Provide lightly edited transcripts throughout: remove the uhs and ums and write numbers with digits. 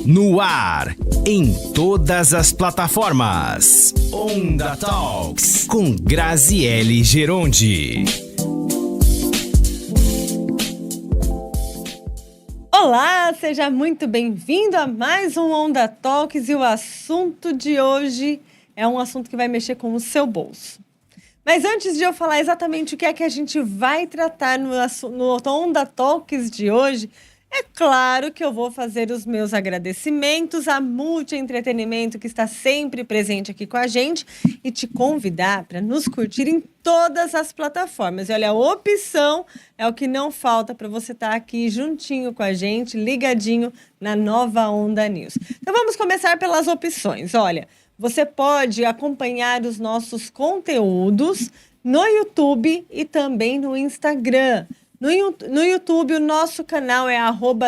No ar, em todas as plataformas. Onda Talks, com Graziele Gerondi. Olá, seja muito bem-vindo a mais um Onda Talks e o assunto de hoje é um assunto que vai mexer com o seu bolso. Mas antes de eu falar exatamente o que é que a gente vai tratar no Onda Talks de hoje, é claro que eu vou fazer os meus agradecimentos à Multi Entretenimento, que está sempre presente aqui com a gente, e te convidar para nos curtir em todas as plataformas. E olha, a opção é o que não falta para você estar aqui juntinho com a gente, ligadinho na Nova Onda News. Então vamos começar pelas opções. Olha, você pode acompanhar os nossos conteúdos no YouTube e também no Instagram. No YouTube, o nosso canal é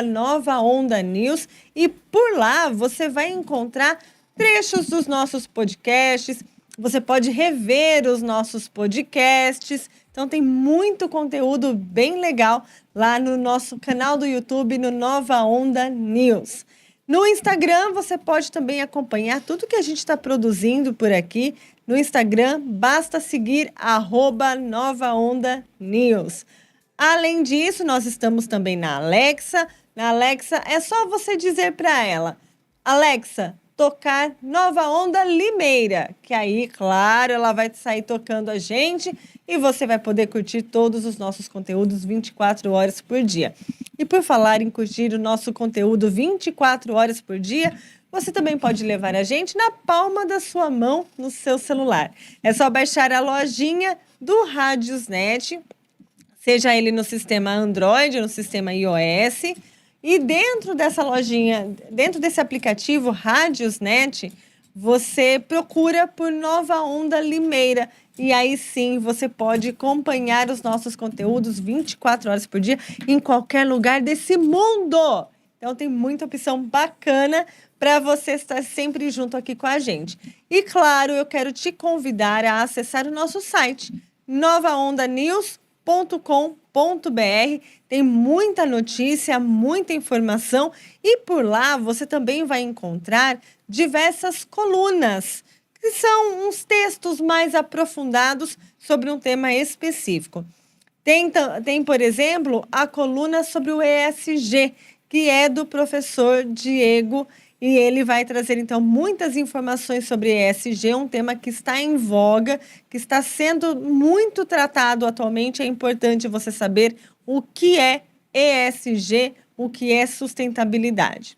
@NovaOndaNews e por lá você vai encontrar trechos dos nossos podcasts, você pode rever os nossos podcasts, então tem muito conteúdo bem legal lá no nosso canal do YouTube, no Nova Onda News. No Instagram, você pode também acompanhar tudo que a gente está produzindo por aqui. No Instagram, basta seguir @NovaOndaNews. Além disso, nós estamos também na Alexa. Na Alexa, é só você dizer para ela, Alexa, tocar Nova Onda Limeira, que aí, claro, ela vai sair tocando a gente e você vai poder curtir todos os nossos conteúdos 24 horas por dia. E por falar em curtir o nosso conteúdo 24 horas por dia, você também pode levar a gente na palma da sua mão no seu celular. É só baixar a lojinha do Radiosnet, seja ele no sistema Android ou no sistema iOS. E dentro dessa lojinha, dentro desse aplicativo Radiosnet, você procura por Nova Onda Limeira. E aí sim, você pode acompanhar os nossos conteúdos 24 horas por dia em qualquer lugar desse mundo. Então tem muita opção bacana para você estar sempre junto aqui com a gente. E claro, eu quero te convidar a acessar o nosso site, novaondanews.com.br. Tem muita notícia, muita informação e por lá você também vai encontrar diversas colunas, que são uns textos mais aprofundados sobre um tema específico. Tem, por exemplo, a coluna sobre o ESG, que é do professor Diego, e ele vai trazer, então, muitas informações sobre ESG, um tema que está em voga, que está sendo muito tratado atualmente. É importante você saber o que é ESG, o que é sustentabilidade.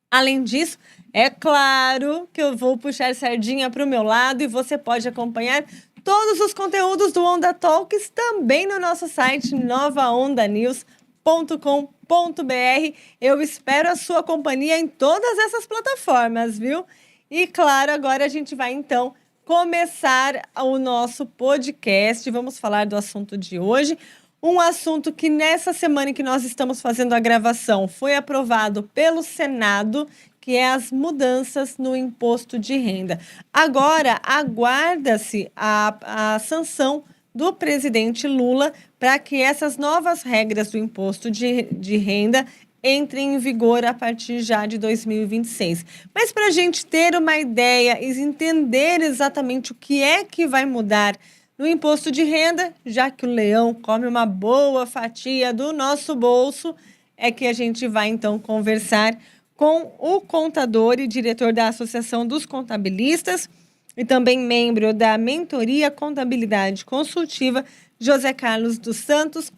Além disso, é claro que eu vou puxar sardinha para o meu lado e você pode acompanhar todos os conteúdos do Onda Talks também no nosso site novaondanews.com.br. Eu espero a sua companhia em todas essas plataformas, viu? E claro, agora a gente vai então começar o nosso podcast. Vamos falar do assunto de hoje. Um assunto que nessa semana em que nós estamos fazendo a gravação foi aprovado pelo Senado, que é as mudanças no imposto de renda. Agora, aguarda-se a sanção do presidente Lula para que essas novas regras do imposto de renda entrem em vigor a partir já de 2026. Mas para a gente ter uma ideia e entender exatamente o que é que vai mudar no imposto de renda, já que o leão come uma boa fatia do nosso bolso, é que a gente vai então conversar com o contador e diretor da Associação dos Contabilistas e também membro da Mentoria Contabilidade Consultiva, José Carlos dos Santos.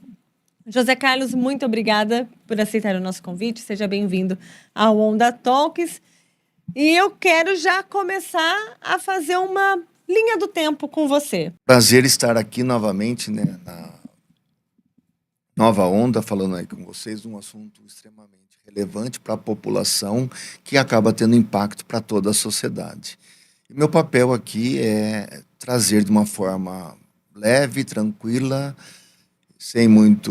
José Carlos, muito obrigada por aceitar o nosso convite. Seja bem-vindo ao Onda Talks. E eu quero já começar a fazer uma linha do tempo com você. Prazer estar aqui novamente, né, na Nova Onda, falando aí com vocês um assunto extremamente relevante para a população, que acaba tendo impacto para toda a sociedade. E meu papel aqui é trazer de uma forma leve, tranquila, sem muita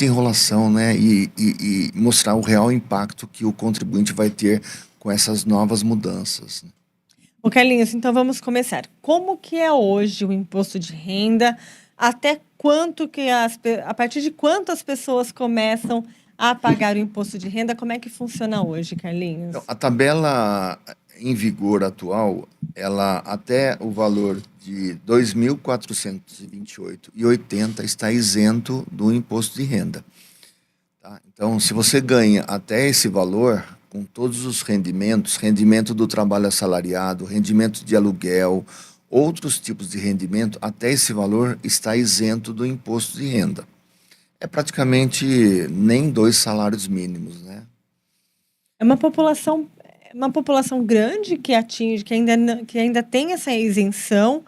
enrolação, né, e mostrar o real impacto que o contribuinte vai ter com essas novas mudanças. Ô Carlinhos, então vamos começar. Como que é hoje o imposto de renda? Até quanto que a partir de quanto as pessoas começam a pagar o imposto de renda. Como é que funciona hoje, Carlinhos? Então, a tabela em vigor atual, ela até o valor de R$ 2.428,80 está isento do imposto de renda. Tá? Então, se você ganha até esse valor, com todos os rendimentos, rendimento do trabalho assalariado, rendimento de aluguel, outros tipos de rendimento, até esse valor está isento do imposto de renda. É praticamente nem 2 salários mínimos, né? É uma população grande que atinge, que ainda tem essa isenção,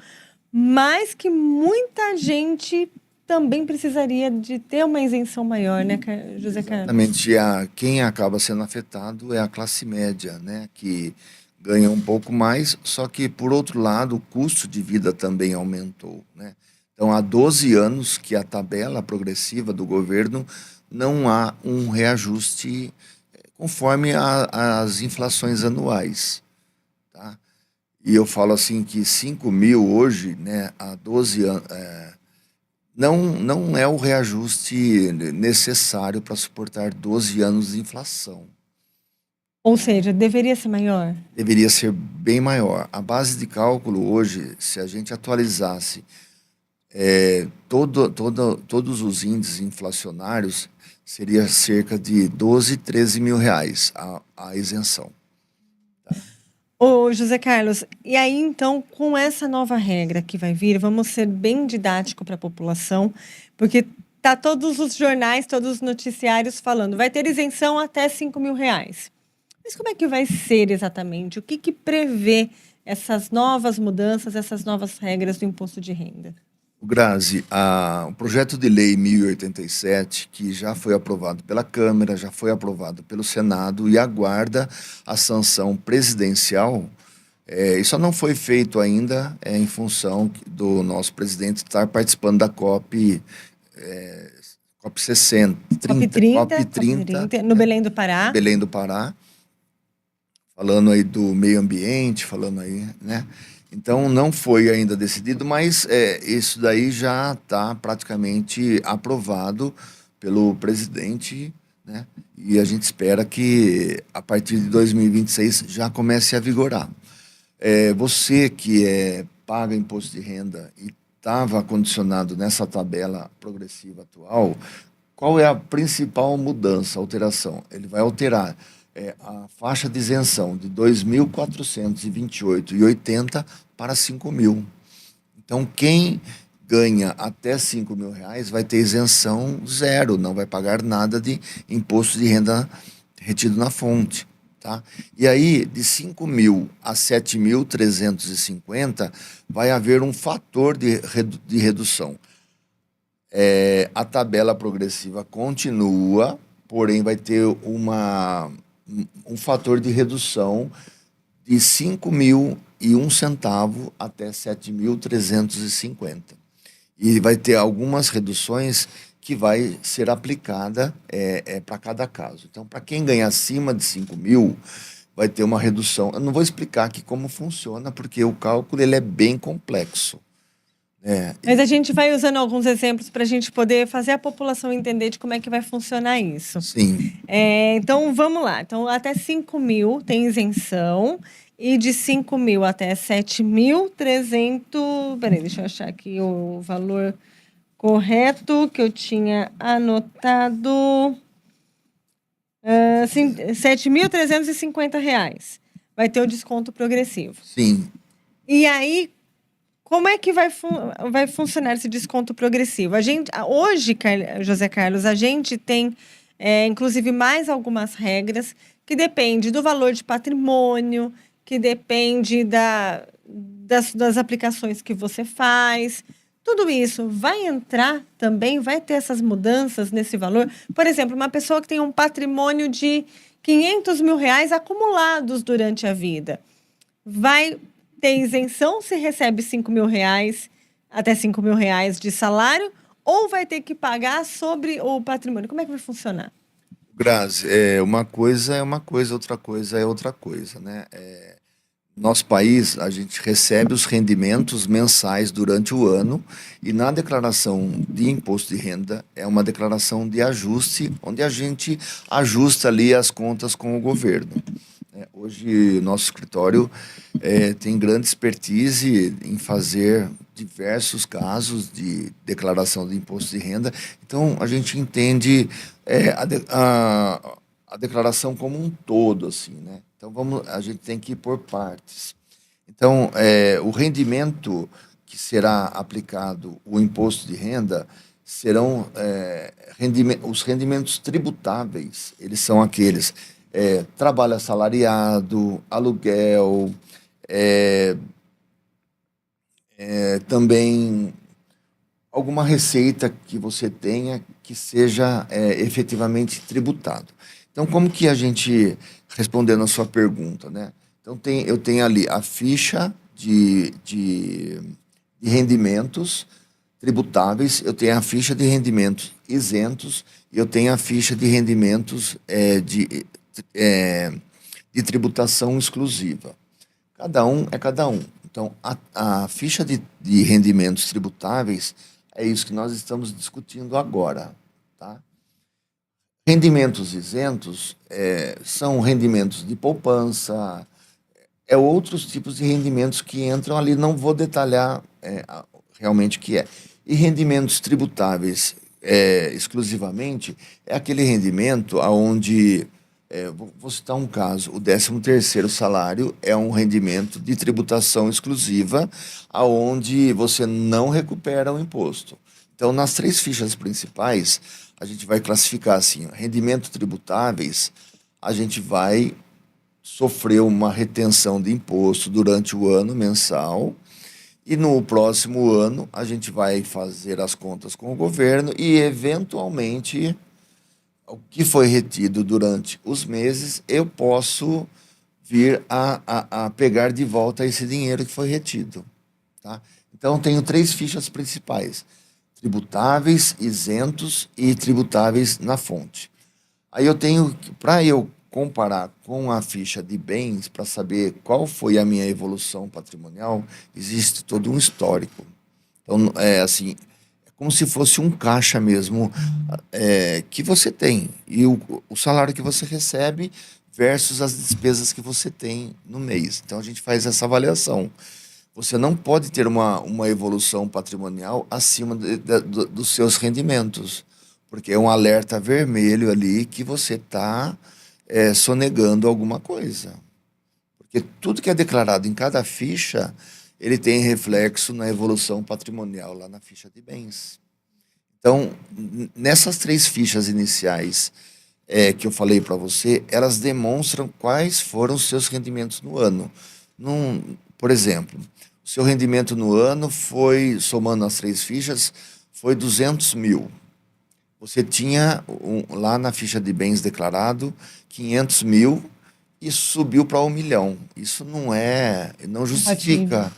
mas que muita gente também precisaria de ter uma isenção maior, né, José Carlos? Exatamente. Quem acaba sendo afetado é a classe média, né? Que ganha um pouco mais, só que, por outro lado, o custo de vida também aumentou, né? Então, há 12 anos que a tabela progressiva do governo não há um reajuste conforme as inflações anuais, tá? E eu falo assim que 5 mil hoje, né, há 12 anos, não é o reajuste necessário para suportar 12 anos de inflação. Ou seja, deveria ser maior? Deveria ser bem maior. A base de cálculo hoje, se a gente atualizasse todos os índices inflacionários, seria cerca de 12, 13 mil reais a isenção. Ô, José Carlos, e aí então, com essa nova regra que vai vir, vamos ser bem didático para a população, porque tá todos os jornais, todos os noticiários falando, vai ter isenção até 5 mil reais. Mas como é que vai ser exatamente? O que que prevê essas novas mudanças, essas novas regras do imposto de renda? Grazi, o projeto de lei 1087, que já foi aprovado pela Câmara, já foi aprovado pelo Senado e aguarda a sanção presidencial, isso não foi feito ainda em função do nosso presidente estar participando da COP 60, COP 30, no Belém do Pará. Belém do Pará, falando aí do meio ambiente, falando aí, né? Então, não foi ainda decidido, mas isso daí já está praticamente aprovado pelo presidente, né? E a gente espera que, a partir de 2026, já comece a vigorar. Você que paga imposto de renda e estava condicionado nessa tabela progressiva atual, qual é a principal mudança, alteração? Ele vai alterar a faixa de isenção de R$ 2.428,80 para 5 mil. Então, quem ganha até 5 mil reais vai ter isenção zero, não vai pagar nada de imposto de renda retido na fonte. Tá? E aí, de 5 mil a 7.350, vai haver um fator de redução. A tabela progressiva continua, porém vai ter um fator de redução de 5.001 centavo até 7.350. E vai ter algumas reduções que vai ser aplicada para cada caso. Então, para quem ganha acima de 5 mil, vai ter uma redução. Eu não vou explicar aqui como funciona, porque o cálculo ele é bem complexo. Mas a gente vai usando alguns exemplos para a gente poder fazer a população entender de como é que vai funcionar isso. Sim. Então, vamos lá. Então, até 5 mil tem isenção e de 5 mil até 7.300... Peraí, deixa eu achar aqui o valor correto que eu tinha anotado. R$ 7.350 vai ter o desconto progressivo. Sim. E aí, como é que vai funcionar esse desconto progressivo? Hoje, José Carlos, a gente tem, inclusive, mais algumas regras que dependem do valor de patrimônio, que depende das aplicações que você faz. Tudo isso vai entrar também, vai ter essas mudanças nesse valor? Por exemplo, uma pessoa que tem um patrimônio de 500 mil reais acumulados durante a vida, vai ter isenção se recebe 5 mil reais, até 5 mil reais de salário, ou vai ter que pagar sobre o patrimônio? Como é que vai funcionar? Grazi, uma coisa é uma coisa, outra coisa é outra coisa, né? nosso país, a gente recebe os rendimentos mensais durante o ano e na declaração de imposto de renda é uma declaração de ajuste, onde a gente ajusta ali as contas com o governo. Hoje, nosso escritório tem grande expertise em fazer diversos casos de declaração de imposto de renda. Então, a gente entende a declaração como um todo, assim, né? Então, a gente tem que ir por partes. Então, o rendimento que será aplicado, o imposto de renda, serão os rendimentos tributáveis. Eles são aqueles trabalho assalariado, aluguel, também alguma receita que você tenha que seja efetivamente tributado. Então, como que a gente, respondendo a sua pergunta, né? Então, eu tenho ali a ficha de rendimentos tributáveis, eu tenho a ficha de rendimentos isentos e eu tenho a ficha de rendimentos de tributação exclusiva. Cada um é cada um. Então, a ficha de rendimentos tributáveis é isso que nós estamos discutindo agora, tá? Rendimentos isentos são rendimentos de poupança, outros tipos de rendimentos que entram ali, não vou detalhar realmente o que é. E rendimentos tributáveis exclusivamente é aquele rendimento onde, vou citar um caso, o 13º salário é um rendimento de tributação exclusiva, aonde você não recupera o imposto. Então, nas 3 fichas principais, a gente vai classificar assim, rendimentos tributáveis, a gente vai sofrer uma retenção de imposto durante o ano mensal, e no próximo ano a gente vai fazer as contas com o governo e, eventualmente, o que foi retido durante os meses, eu posso vir a pegar de volta esse dinheiro que foi retido. Tá? Então, tenho 3 fichas principais: tributáveis, isentos e tributáveis na fonte. Aí eu tenho, para eu comparar com a ficha de bens, para saber qual foi a minha evolução patrimonial, existe todo um histórico. Então, assim, é como se fosse um caixa mesmo que você tem. E o salário que você recebe versus as despesas que você tem no mês. Então, a gente faz essa avaliação. Você não pode ter uma evolução patrimonial acima dos seus rendimentos, porque é um alerta vermelho ali que você está sonegando alguma coisa. Porque tudo que é declarado em cada ficha, ele tem reflexo na evolução patrimonial lá na ficha de bens. Então, nessas 3 fichas iniciais que eu falei para você, elas demonstram quais foram os seus rendimentos no ano. Por exemplo, o seu rendimento no ano foi, somando as 3 fichas, foi 200 mil. Você tinha lá na ficha de bens declarado 500 mil e subiu para 1 milhão. Isso não justifica,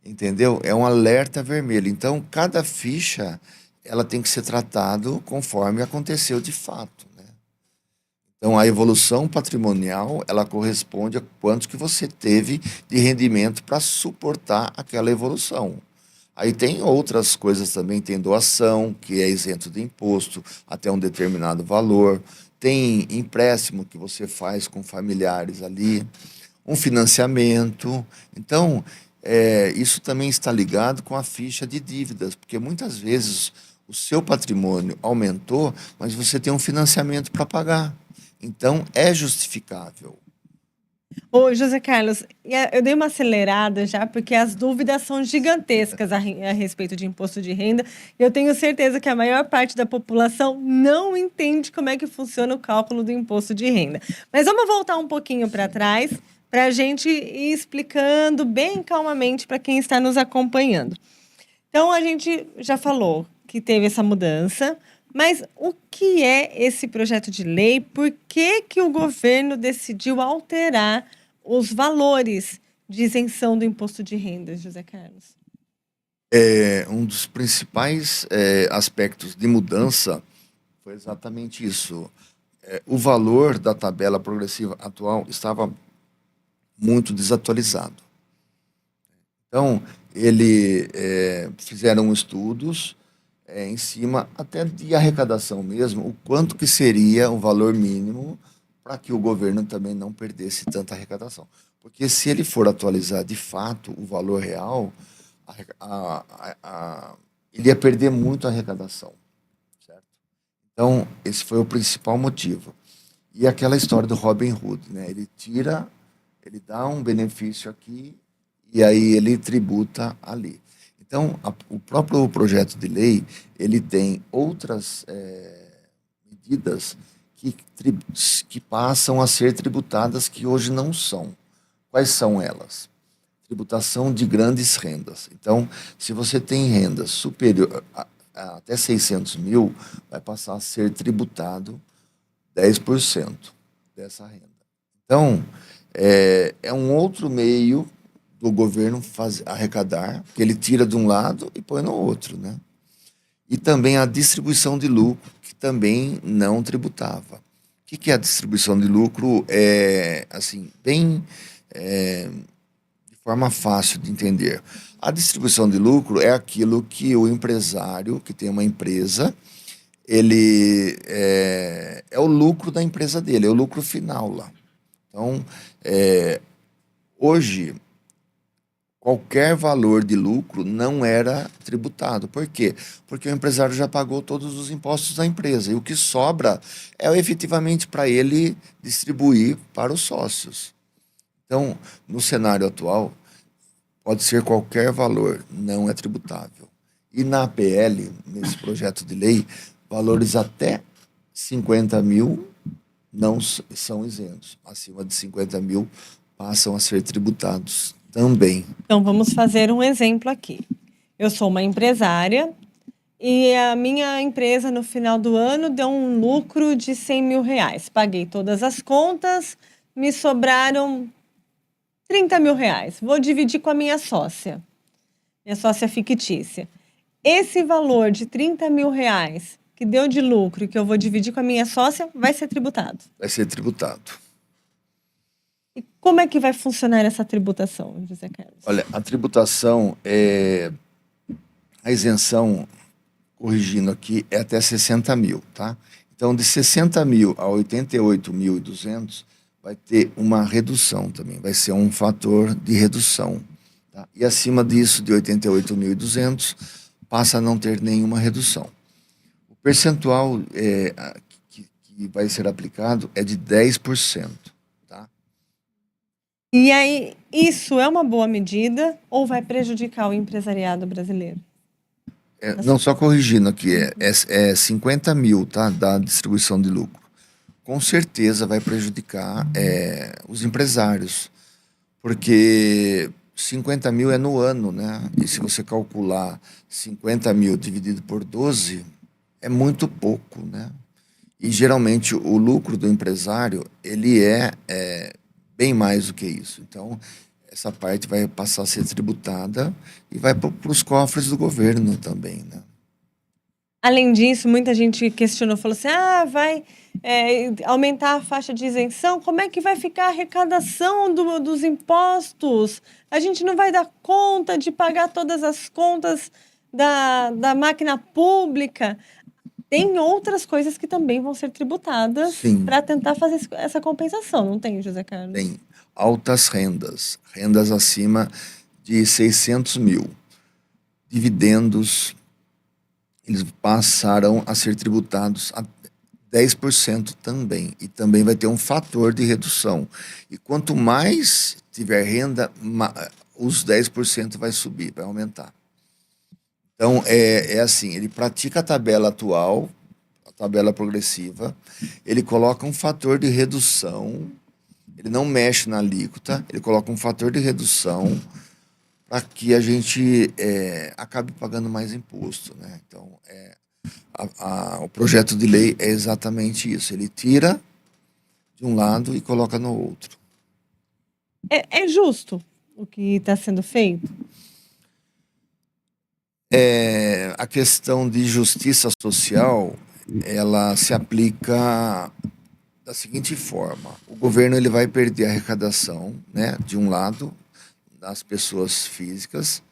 entendeu? É um alerta vermelho. Então, cada ficha ela tem que ser tratado conforme aconteceu de fato, né? Então, a evolução patrimonial ela corresponde a quanto que você teve de rendimento para suportar aquela evolução. Aí tem outras coisas também, tem doação, que é isento de imposto até um determinado valor, tem empréstimo que você faz com familiares ali, um financiamento. Então, isso também está ligado com a ficha de dívidas, porque muitas vezes o seu patrimônio aumentou, mas você tem um financiamento para pagar. Então, é justificável. Ô, José Carlos, eu dei uma acelerada já, porque as dúvidas são gigantescas a respeito de imposto de renda. Eu tenho certeza que a maior parte da população não entende como é que funciona o cálculo do imposto de renda. Mas vamos voltar um pouquinho para trás, para a gente ir explicando bem calmamente para quem está nos acompanhando. Então, a gente já falou que teve essa mudança, mas o que é esse projeto de lei? Por que o governo decidiu alterar os valores de isenção do imposto de renda, José Carlos? Um dos principais aspectos de mudança foi exatamente isso. O valor da tabela progressiva atual estava muito desatualizado. Então, ele fizeram estudos em cima até de arrecadação mesmo, o quanto que seria o valor mínimo para que o governo também não perdesse tanta arrecadação. Porque se ele for atualizar de fato o valor real, ele ia perder muito a arrecadação, certo? Então, esse foi o principal motivo. E aquela história do Robin Hood, né? Ele dá um benefício aqui e aí ele tributa ali. Então, o próprio projeto de lei, ele tem outras medidas que passam a ser tributadas que hoje não são. Quais são elas? Tributação de grandes rendas. Então, se você tem renda superior até 600 mil, vai passar a ser tributado 10% dessa renda. Então, é um outro meio do governo arrecadar, que ele tira de um lado e põe no outro, né? E também a distribuição de lucro, que também não tributava. O que é a distribuição de lucro? Assim, bem de forma fácil de entender. A distribuição de lucro é aquilo que o empresário, que tem uma empresa, ele é o lucro da empresa dele, é o lucro final lá. Então, hoje, qualquer valor de lucro não era tributado. Por quê? Porque o empresário já pagou todos os impostos da empresa e o que sobra é efetivamente para ele distribuir para os sócios. Então, no cenário atual, pode ser qualquer valor, não é tributável. E na APL, nesse projeto de lei, valores até 50 mil não são isentos. Acima de 50 mil passam a ser tributados também. Então, vamos fazer um exemplo aqui. Eu sou uma empresária e a minha empresa, no final do ano, deu um lucro de 100 mil reais. Paguei todas as contas, me sobraram 30 mil reais. Vou dividir com a minha sócia fictícia. Esse valor de 30 mil reais que deu de lucro e que eu vou dividir com a minha sócia vai ser tributado. Vai ser tributado. E como é que vai funcionar essa tributação, José Carlos? Olha, a tributação, a isenção, corrigindo aqui, é até 60 mil, tá? Então, de 60 mil a 88.200, vai ter uma redução também, vai ser um fator de redução. Tá? E acima disso, de 88.200, passa a não ter nenhuma redução. O percentual que vai ser aplicado é de 10%. Tá? E aí, isso é uma boa medida ou vai prejudicar o empresariado brasileiro? Não, só corrigindo aqui, é 50 mil, tá? Da distribuição de lucro. Com certeza vai prejudicar os empresários, porque 50 mil é no ano, né? E se você calcular 50 mil dividido por 12, é muito pouco, né? E geralmente o lucro do empresário, ele é bem mais do que isso. Então, essa parte vai passar a ser tributada e vai para os cofres do governo também, né? Além disso, muita gente questionou, falou assim, vai aumentar a faixa de isenção, como é que vai ficar a arrecadação dos impostos? A gente não vai dar conta de pagar todas as contas da máquina pública. Tem outras coisas que também vão ser tributadas para tentar fazer essa compensação, não tem, José Carlos? Tem altas rendas, rendas acima de 600 mil. Dividendos, eles passarão a ser tributados a 10% também. E também vai ter um fator de redução. E quanto mais tiver renda, os 10% vai subir, vai aumentar. Então, é assim, ele pratica a tabela atual, a tabela progressiva, ele coloca um fator de redução, ele não mexe na alíquota, ele coloca um fator de redução para que a gente acabe pagando mais imposto, né? Então, o projeto de lei é exatamente isso, ele tira de um lado e coloca no outro. É justo o que está sendo feito? A questão de justiça social, ela se aplica da seguinte forma: o governo ele vai perder a arrecadação, né, de um lado, das pessoas físicas.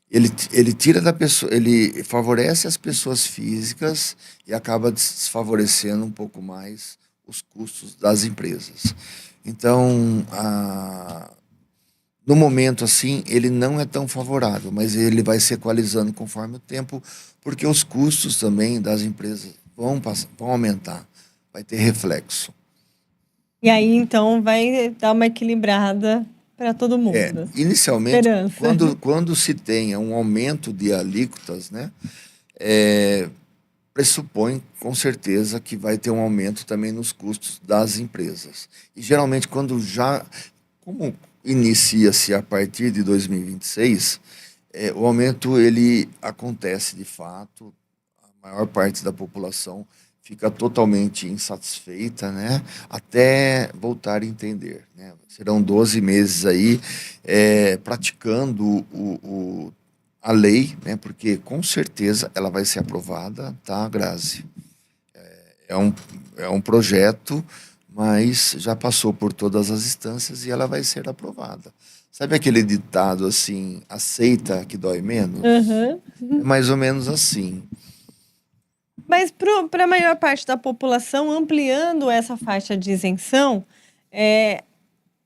Ele tira da pessoa, ele favorece as pessoas físicas e acaba desfavorecendo um pouco mais os custos das empresas. Então, no momento assim, ele não é tão favorável, mas ele vai se equalizando conforme o tempo, porque os custos também das empresas vão aumentar, vai ter reflexo. E aí, então, vai dar uma equilibrada para todo mundo. Inicialmente, Esperança. quando se tenha um aumento de alíquotas, né, pressupõe com certeza que vai ter um aumento também nos custos das empresas. E geralmente, como inicia-se a partir de 2026, o aumento ele acontece de fato, a maior parte da população fica totalmente insatisfeita, né? Até voltar a entender, né? Serão 12 meses aí praticando a lei, né? Porque com certeza ela vai ser aprovada, tá, Grazi? É um projeto, mas já passou por todas as instâncias e ela vai ser aprovada. Sabe aquele ditado assim, aceita que dói menos? Uhum. É mais ou menos assim. Mas para a maior parte da população, ampliando essa faixa de isenção,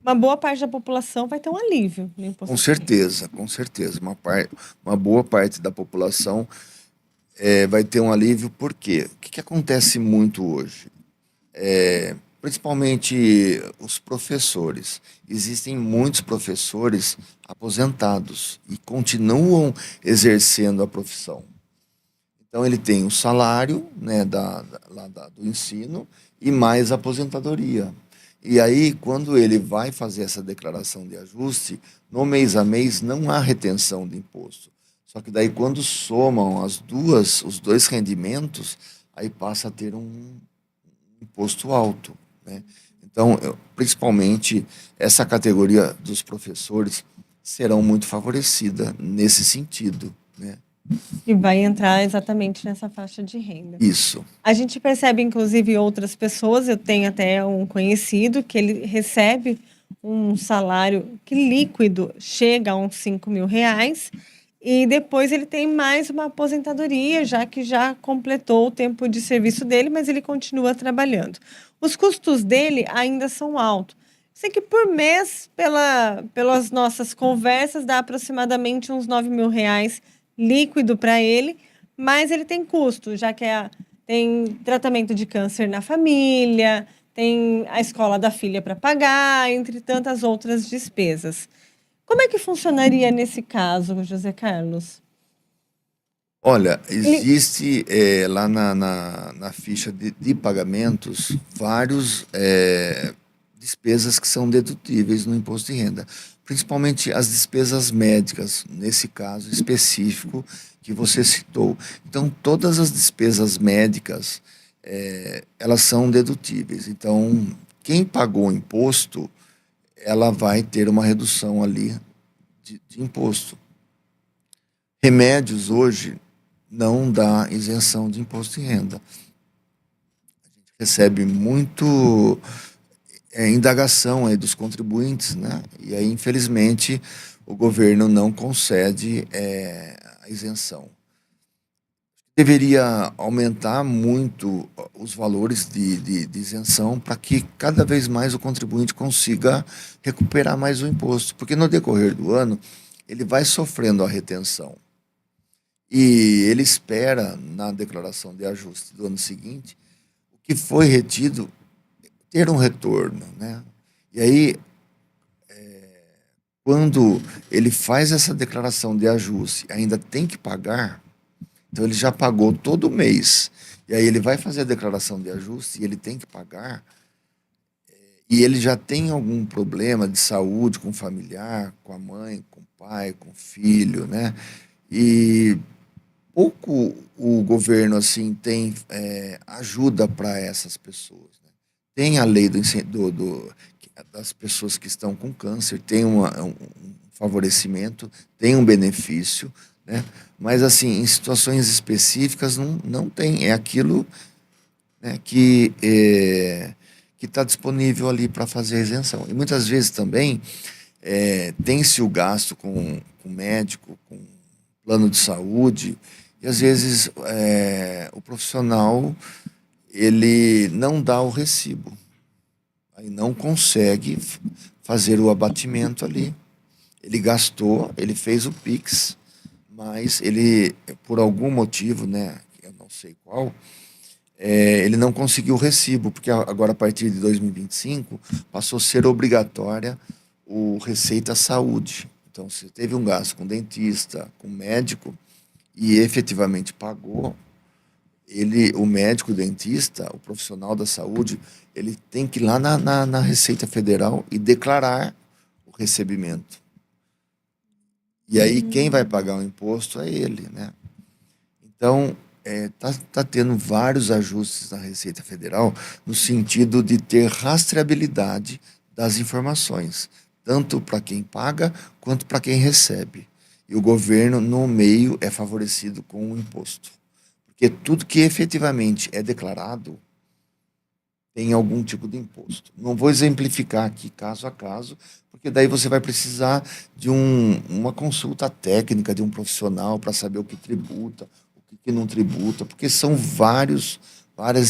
uma boa parte da população vai ter um alívio no imposto Com de renda. certeza, com certeza. Uma boa parte da população vai ter um alívio, por quê? O que acontece muito hoje? Principalmente os professores. Existem muitos professores aposentados e continuam exercendo a profissão. Então, ele tem o salário, né, do ensino e mais a aposentadoria. E aí, quando ele vai fazer essa declaração de ajuste, no mês a mês não há retenção de imposto. Só que daí, quando somam os dois rendimentos, aí passa a ter um imposto alto, né? Então, principalmente, essa categoria dos professores serão muito favorecida nesse sentido, né? E vai entrar exatamente nessa faixa de renda. Isso. A gente percebe, inclusive, outras pessoas. Eu tenho até um conhecido que ele recebe um salário que líquido chega a uns 5 mil reais e depois ele tem mais uma aposentadoria, já que já completou o tempo de serviço dele, mas ele continua trabalhando. Os custos dele ainda são altos. Sei que por mês, pelas nossas conversas, dá aproximadamente uns 9 mil reais líquido para ele, mas ele tem custo, já que tem tratamento de câncer na família, tem a escola da filha para pagar, entre tantas outras despesas. Como é que funcionaria nesse caso, José Carlos? Olha, existe lá na ficha de pagamentos vários despesas que são dedutíveis no imposto de renda, principalmente as despesas médicas, nesse caso específico que você citou. Então, todas as despesas médicas, elas são dedutíveis. Então, quem pagou o imposto, ela vai ter uma redução ali de imposto. Remédios hoje não dá isenção de imposto de renda. A gente recebe muito indagação aí dos contribuintes, né? E aí, infelizmente, o governo não concede a isenção. Deveria aumentar muito os valores de isenção para que cada vez mais o contribuinte consiga recuperar mais o imposto, porque no decorrer do ano ele vai sofrendo a retenção. E ele espera, na declaração de ajuste do ano seguinte, o que foi retido ter um retorno, né? E aí, quando ele faz essa declaração de ajuste, ainda tem que pagar, então ele já pagou todo mês, e aí ele vai fazer a declaração de ajuste e ele tem que pagar, e ele já tem algum problema de saúde com o familiar, com a mãe, com o pai, com o filho, né? E pouco o governo assim tem ajuda para essas pessoas, né? Tem a lei das pessoas que estão com câncer, tem um favorecimento, tem um benefício, né? Mas assim, em situações específicas não tem, é aquilo, né, que que está disponível ali para fazer a isenção. E muitas vezes também tem-se o gasto com médico, com plano de saúde, e às vezes o profissional ele não dá o recibo, aí não consegue fazer o abatimento ali. Ele gastou, ele fez o Pix, mas ele, por algum motivo, né, eu não sei qual, ele não conseguiu o recibo, porque agora, a partir de 2025, passou a ser obrigatória o Receita Saúde. Então, se teve um gasto com dentista, com médico, e efetivamente pagou, o médico, o dentista, o profissional da saúde, ele tem que ir lá na Receita Federal e declarar o recebimento. E aí quem vai pagar o imposto é ele, né? Então, tá tendo vários ajustes na Receita Federal no sentido de ter rastreabilidade das informações, tanto para quem paga quanto para quem recebe. E o governo, no meio, é favorecido com o imposto. Porque tudo que efetivamente é declarado tem algum tipo de imposto. Não vou exemplificar aqui caso a caso, porque daí você vai precisar de uma consulta técnica de um profissional para saber o que tributa, o que não tributa, porque são várias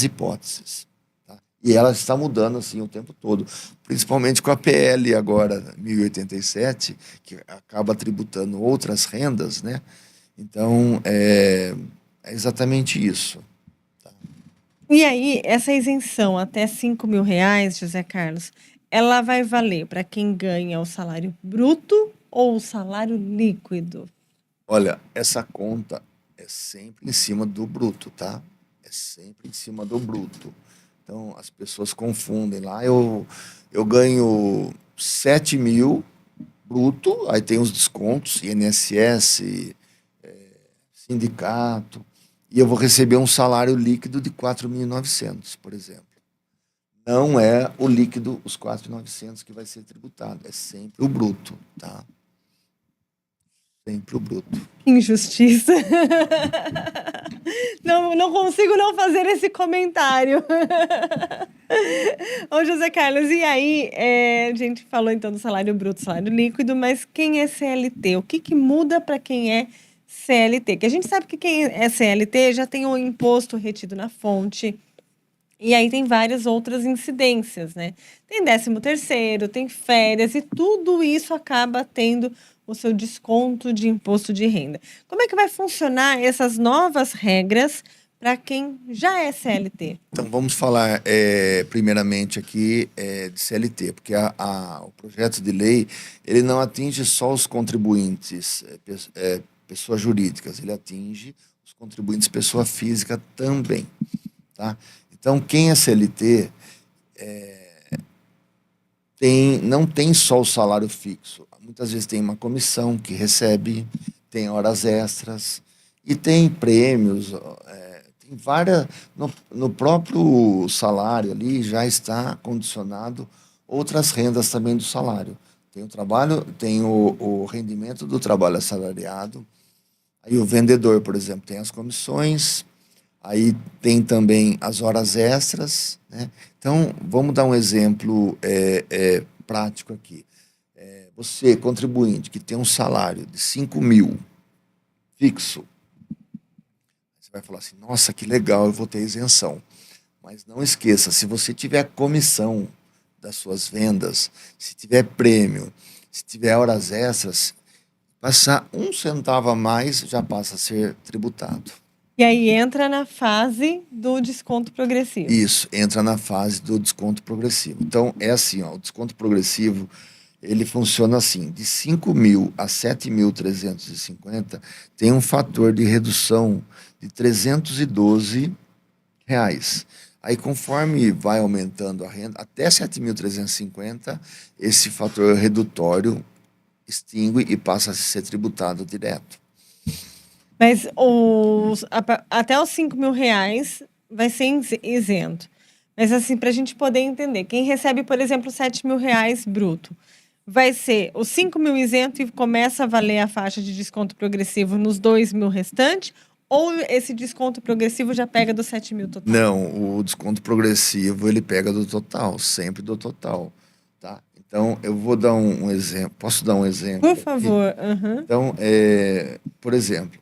hipóteses. Tá? E ela está mudando assim o tempo todo, principalmente com a PL agora, 1087, que acaba tributando outras rendas, né? Então, é exatamente isso. E aí, essa isenção até R$ 5.000, José Carlos, ela vai valer para quem ganha o salário bruto ou o salário líquido? Olha, essa conta é sempre em cima do bruto, tá? É sempre em cima do bruto. Então, as pessoas confundem lá. Eu ganho 7 mil bruto, aí tem os descontos, INSS, sindicato, e eu vou receber um salário líquido de 4.900, por exemplo. Não é o líquido, os 4.900 que vai ser tributado, é sempre o bruto, tá? Sempre o bruto. Que injustiça. Não consigo não fazer esse comentário. Ô, José Carlos, e aí, a gente falou então do salário bruto, salário líquido, mas quem é CLT? O que muda para quem é CLT? Que a gente sabe que quem é CLT já tem o imposto retido na fonte, e aí tem várias outras incidências, né? Tem 13º, tem férias, e tudo isso acaba tendo o seu desconto de imposto de renda. Como é que vai funcionar essas novas regras para quem já é CLT? Então, vamos falar primeiramente aqui de CLT, porque o projeto de lei ele não atinge só os contribuintes, pessoas jurídicas, ele atinge os contribuintes pessoa física também, tá? Então, quem é CLT não tem só o salário fixo. Muitas vezes tem uma comissão que recebe, tem horas extras e tem prêmios, tem várias. No próprio salário ali já está condicionado outras rendas também do salário. Tem o trabalho, tem o rendimento do trabalho assalariado. Aí o vendedor, por exemplo, tem as comissões, aí tem também as horas extras, né? Então, vamos dar um exemplo prático aqui. Você, contribuinte, que tem um salário de 5 mil fixo, você vai falar assim, nossa, que legal, eu vou ter isenção. Mas não esqueça, se você tiver comissão das suas vendas, se tiver prêmio, se tiver horas extras, passar 1 centavo a mais já passa a ser tributado. E aí entra na fase do desconto progressivo. Isso, entra na fase do desconto progressivo. Então, é assim, ó, o desconto progressivo, ele funciona assim, de 5 mil a 7.350, tem um fator de redução de R$ 312. Aí, conforme vai aumentando a renda, até 7.350, esse fator redutório extingue e passa a ser tributado direto. Mas até os R$ 5.000 vai ser isento. Mas assim, para a gente poder entender, quem recebe, por exemplo, R$ 7.000 bruto, vai ser os 5 mil isento e começa a valer a faixa de desconto progressivo nos 2 mil restantes, Ou esse desconto progressivo já pega dos 7 mil total? Não, o desconto progressivo ele pega do total, sempre do total, tá? Então, eu vou dar um exemplo. Posso dar um exemplo Por aqui? favor. Aham. Então, por exemplo,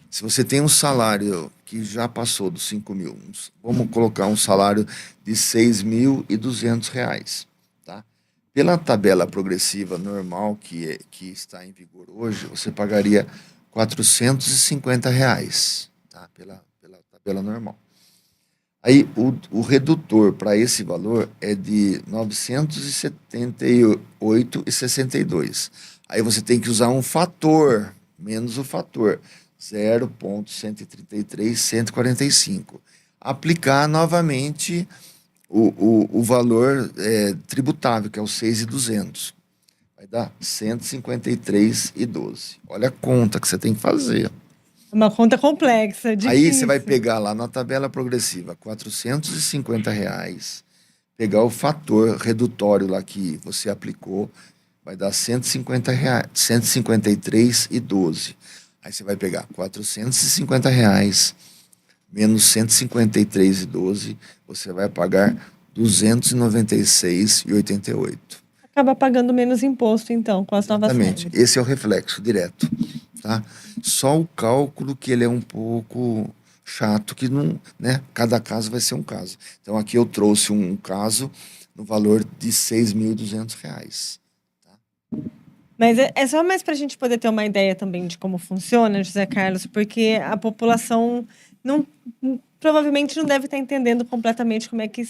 se você tem um salário que já passou dos 5 mil, vamos colocar um salário de R$ 6.200, tá? Pela tabela progressiva normal que está em vigor hoje, você pagaria R$ 450, tá? Pela tabela normal. Aí o redutor para esse valor é de 978,62. Aí você tem que usar um fator, menos o fator, 0,133,145. Aplicar novamente o valor tributável, que é o 6.200. Vai dar 153,12. Olha a conta que você tem que fazer. Uma conta complexa, Aí você vai difícil. pegar lá na tabela progressiva R$ 450, pegar o fator redutório lá que você aplicou, vai dar R$ 153,12. Aí você vai pegar R$ 450 menos 153,12, você vai pagar 296,88. Acaba pagando menos imposto, então, com as novas Exatamente. regras. Esse é o reflexo direto, tá? Só o cálculo que ele é um pouco chato, que não, né? Cada caso vai ser um caso. Então aqui eu trouxe um caso no valor de R$ 6.200. Mas é só mais para a gente poder ter uma ideia também de como funciona, José Carlos, porque a população não, provavelmente não deve estar entendendo completamente como é que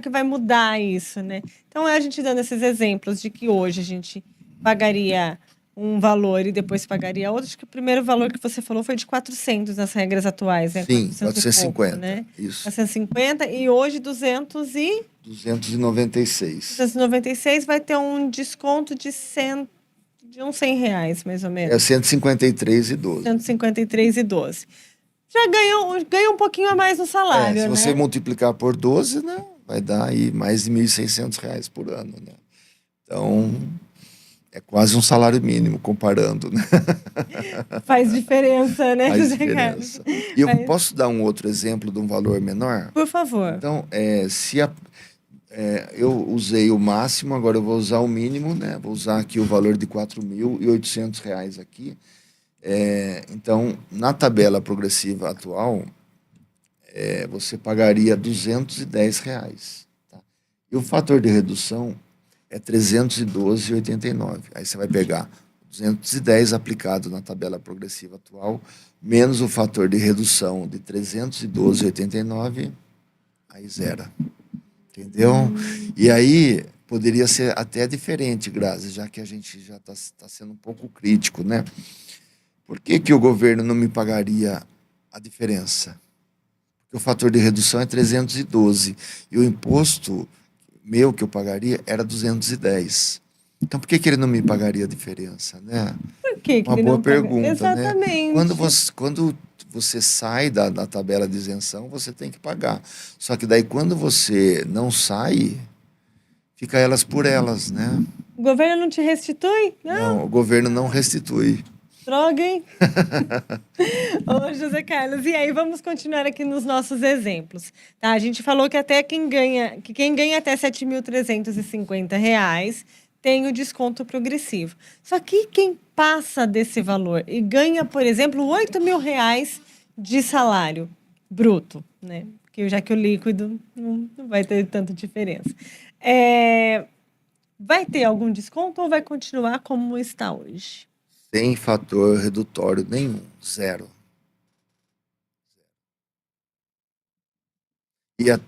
vai mudar isso, né? Então, é a gente dando esses exemplos de que hoje a gente pagaria um valor e depois pagaria outro. Acho que o primeiro valor que você falou foi de 400 nas regras atuais, né? Sim, 400 e pouco, 450, né? isso. 450 e hoje 296. 296 vai ter um desconto de uns R$ 100, mais ou É menos. 153,12. 153,12. Já ganha um pouquinho a mais no salário, Se né? você multiplicar por 12, né, vai dar aí mais de R$ 1.600 por ano, né? Então, é quase um salário mínimo comparando, né? Faz diferença, né, Faz José Carlos? diferença. E eu Mas, posso dar um outro exemplo de um valor menor? por favor. Então, eu usei o máximo, agora eu vou usar o mínimo, né? Vou usar aqui o valor de R$ 4.800 aqui. Então, na tabela progressiva atual, você pagaria R$ 210. Tá? E o fator de redução é 312,89. Aí você vai pegar 210 aplicado na tabela progressiva atual, menos o fator de redução de 312,89, aí zera. Entendeu? E aí poderia ser até diferente, Grazi, já que a gente já está sendo um pouco crítico, né? Por que o governo não me pagaria a diferença? Porque o fator de redução é 312 e o imposto meu que eu pagaria era 210. Então, por que ele não me pagaria a diferença, né? Por que Uma ele boa não paga? pergunta, né? Exatamente. Quando você sai da tabela de isenção, você tem que pagar. Só que daí, quando você não sai, fica elas por elas, né? O governo não te restitui? Não, Não, o governo não restitui. droga, hein? Ô, José Carlos, e aí vamos continuar aqui nos nossos exemplos. Tá? A gente falou que quem ganha até R$ 7.350 tem o desconto progressivo. Só que quem passa desse valor e ganha, por exemplo, R$ 8.000 de salário bruto, né? Já que o líquido não vai ter tanta diferença. Vai ter algum desconto ou vai continuar como está hoje? Sem fator redutório nenhum, zero.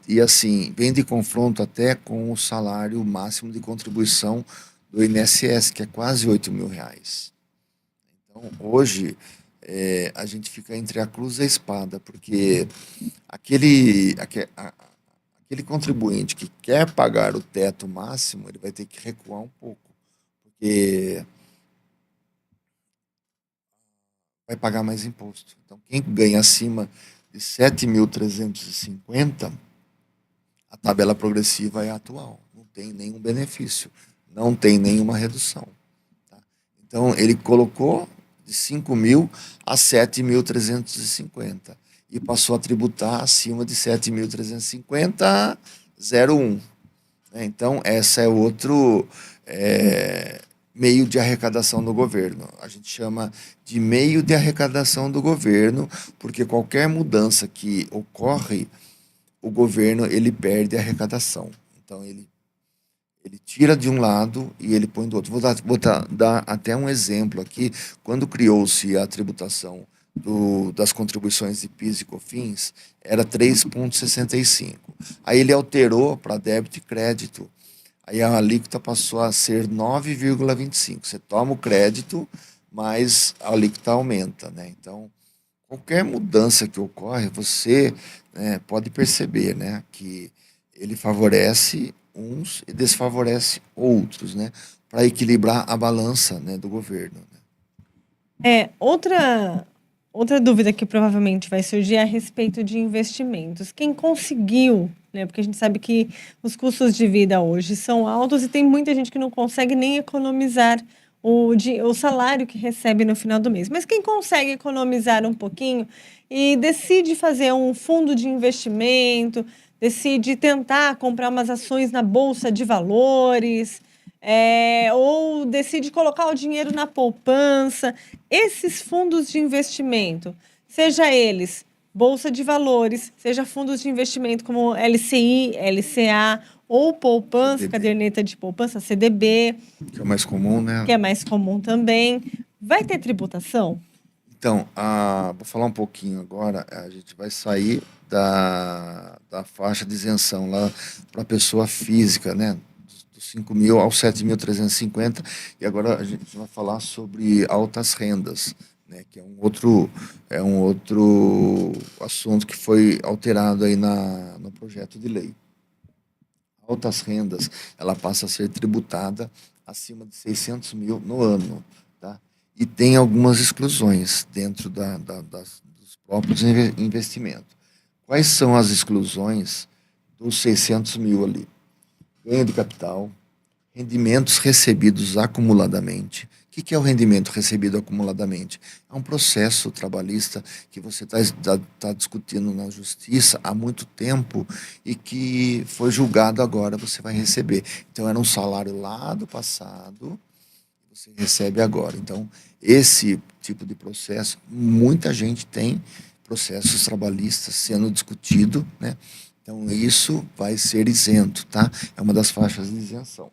E assim, vem de confronto até com o salário máximo de contribuição do INSS, que é quase R$ 8.000. Então, hoje, a gente fica entre a cruz e a espada, porque aquele contribuinte que quer pagar o teto máximo, ele vai ter que recuar um pouco, porque vai pagar mais imposto. Então, quem ganha acima de 7.350, a tabela progressiva é a atual. Não tem nenhum benefício, não tem nenhuma redução. Tá? Então, ele colocou de 5.000 a 7.350 e passou a tributar acima de 7.350 0,1. Então, essa é outro meio de arrecadação do governo. A gente chama de meio de arrecadação do governo, porque qualquer mudança que ocorre, o governo ele perde a arrecadação. Então, ele tira de um lado e ele põe do outro. Vou dar até um exemplo aqui. Quando criou-se a tributação das contribuições de PIS e COFINS, era 3,65. Aí ele alterou para débito e crédito. Aí a alíquota passou a ser 9,25. Você toma o crédito, mas a alíquota aumenta, né? Então, qualquer mudança que ocorre, você pode perceber, né, que ele favorece uns e desfavorece outros, né, para equilibrar a balança, né, do governo. Né? Outra dúvida que provavelmente vai surgir é a respeito de investimentos. Quem conseguiu, né? Porque a gente sabe que os custos de vida hoje são altos e tem muita gente que não consegue nem economizar o salário que recebe no final do mês. Mas quem consegue economizar um pouquinho e decide fazer um fundo de investimento, decide tentar comprar umas ações na bolsa de valores, ou decide colocar o dinheiro na poupança, esses fundos de investimento, seja eles bolsa de valores, seja fundos de investimento como LCI, LCA ou poupança, CDB. caderneta de poupança, CDB, Que é o mais comum, né? que é mais comum também, vai ter tributação? Então, vou falar um pouquinho agora. A gente vai sair da faixa de isenção lá para a pessoa física, né? Dos 5.000 aos 7.350. E agora a gente vai falar sobre altas rendas, né? Que é um outro assunto que foi alterado aí no projeto de lei. Altas rendas, ela passa a ser tributada acima de 600 mil no ano, tá? E tem algumas exclusões dentro dos próprios investimentos. Quais são as exclusões dos 600 mil ali? Ganho de capital, rendimentos recebidos acumuladamente. O que é o rendimento recebido acumuladamente? É um processo trabalhista que você está discutindo na justiça há muito tempo e que foi julgado agora, você vai receber. Então, era um salário lá do passado, você recebe agora. Então, esse tipo de processo, muita gente tem processos trabalhistas sendo discutido, né? Então, isso vai ser isento, tá? É uma das faixas de isenção.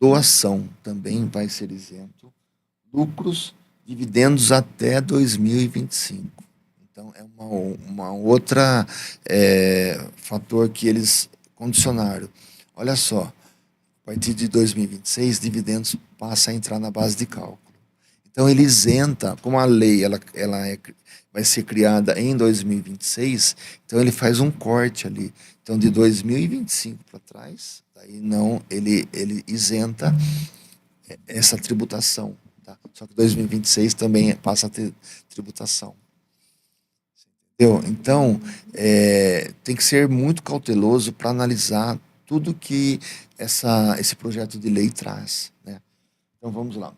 Doação também vai ser isento. Lucros, dividendos até 2025. Então, é uma outra fator que eles condicionaram. Olha só, a partir de 2026, dividendos passa a entrar na base de cálculo. Então, ele isenta, como a lei vai ser criada em 2026, então ele faz um corte ali. Então, de 2025 para trás, daí não, ele isenta essa tributação. Tá? Só que 2026 também passa a ter tributação. Entendeu? Então, tem que ser muito cauteloso para analisar tudo que esse projeto de lei traz. Né? Então, vamos lá.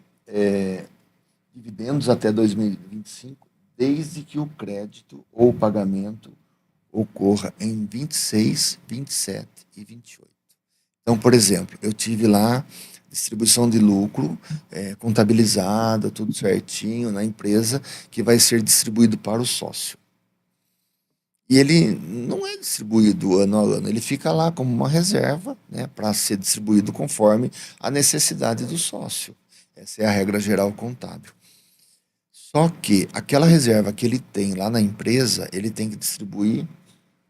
Dividendos até 2025, desde que o crédito ou o pagamento ocorra em 26, 27 e 28. Então, por exemplo, eu tive lá distribuição de lucro contabilizada, tudo certinho na empresa, que vai ser distribuído para o sócio. E ele não é distribuído ano a ano, ele fica lá como uma reserva, né, para ser distribuído conforme a necessidade do sócio. Essa é a regra geral contábil. Só que aquela reserva que ele tem lá na empresa, ele tem que distribuir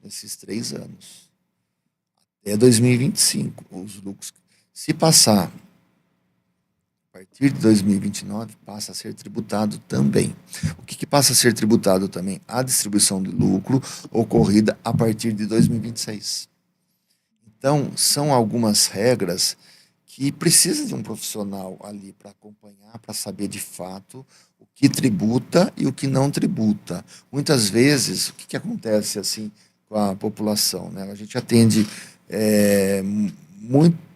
nesses 3 anos. Até 2025, os lucros. Se passar a partir de 2029, passa a ser tributado também. O que passa a ser tributado também? A distribuição de lucro ocorrida a partir de 2026. Então, são algumas regras que precisa de um profissional ali para acompanhar, para saber de fato o que tributa e o que não tributa. Muitas vezes, o que acontece assim com a população? Né? A gente atende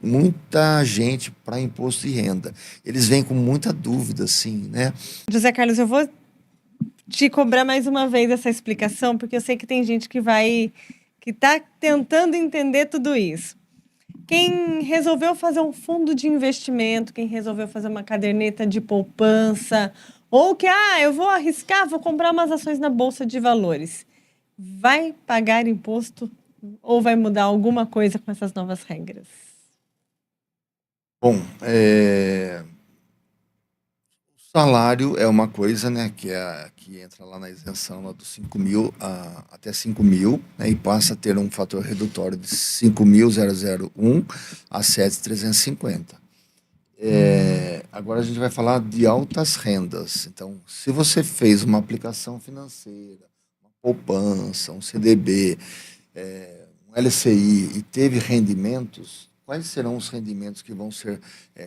muita gente para imposto de renda. Eles vêm com muita dúvida, assim, né? José Carlos, eu vou te cobrar mais uma vez essa explicação, porque eu sei que tem gente que está tentando entender tudo isso. Quem resolveu fazer um fundo de investimento, quem resolveu fazer uma caderneta de poupança, ou que, eu vou arriscar, vou comprar umas ações na Bolsa de Valores, vai pagar imposto ou vai mudar alguma coisa com essas novas regras? Bom, o salário é uma coisa, né, que entra lá na isenção lá dos 5 mil até 5 mil, né, e passa a ter um fator redutório de 5.001 a 7.350. Agora a gente vai falar de altas rendas. Então, se você fez uma aplicação financeira, uma poupança, um CDB, um LCI e teve rendimentos, quais serão os rendimentos que vão ser